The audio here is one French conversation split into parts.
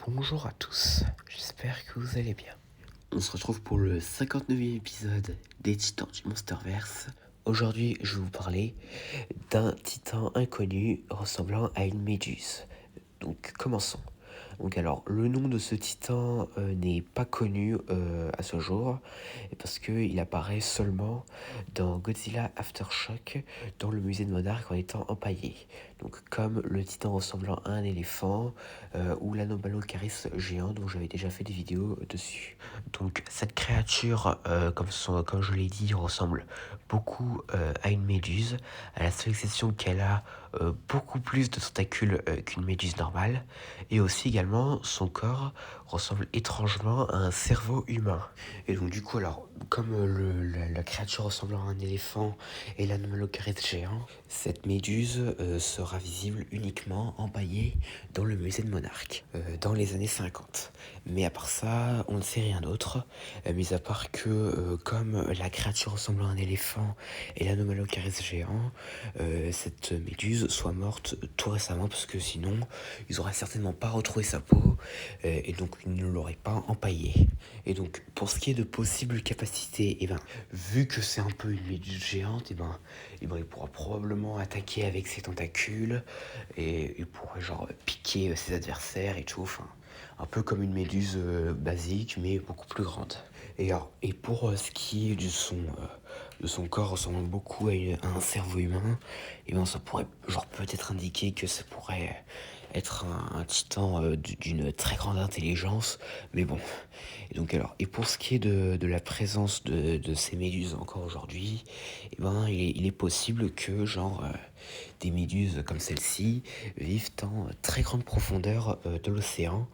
Bonjour à tous, j'espère que vous allez bien. On se retrouve pour le 59e épisode des Titans du Monsterverse. Aujourd'hui, je vais vous parler d'un titan inconnu ressemblant à une méduse. Donc, commençons. Donc alors, le nom de ce titan n'est pas connu à ce jour, parce qu'il apparaît seulement dans Godzilla Aftershock, dans le musée de Monarch en étant empaillé. Donc comme le titan ressemblant à un éléphant, ou l'anomalocaris géant dont j'avais déjà fait des vidéos dessus. Donc cette créature, comme je l'ai dit, ressemble beaucoup à une méduse, à la seule exception qu'elle a beaucoup plus de tentacules qu'une méduse normale, et aussi également son corps ressemble étrangement à un cerveau humain. Et donc du coup alors, comme la créature ressemblant à un éléphant et l'anomalocaris géant, cette méduse sera visible uniquement empaillée dans le musée de Monarch, dans les années 50. Mais à part ça, on ne sait rien d'autre, mis à part que comme la créature ressemblant à un éléphant et l'anomalocaris géant, cette méduse soit morte tout récemment, parce que sinon, ils auraient certainement pas retrouvé sa peau, et donc ils ne l'auraient pas empaillée. Et donc, pour ce qui est de possibles capacités, et ben, vu que c'est un peu une méduse géante, et ben, il pourra probablement attaquer avec ses tentacules, et il pourrait genre piquer ses adversaires et tout, enfin, un peu comme une méduse basique, mais beaucoup plus grande. Et pour ce qui est de son corps ressemblant beaucoup à un cerveau humain, et ben ça pourrait genre peut-être indiquer que ça pourrait être un titan d'une très grande intelligence, mais bon. Et pour ce qui est de la présence de ces méduses encore aujourd'hui, et ben il est possible que des méduses comme celle-ci vivent en très grande profondeur de l'océan,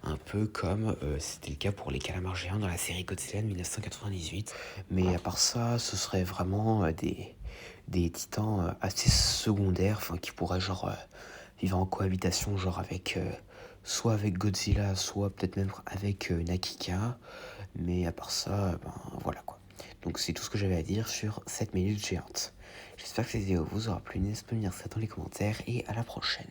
un peu comme c'était le cas pour les calamars géants dans la série Godzilla de 1998. Mais à part ça, ce serait vraiment des titans assez secondaires, enfin qui pourraient vivre en cohabitation avec soit avec Godzilla, soit peut-être même avec Nakika. Mais à part ça, ben voilà quoi. Donc c'est tout ce que j'avais à dire sur cette méduse géante. J'espère que cette vidéo vous aura plu, n'hésitez pas à me dire ça dans les commentaires et à la prochaine.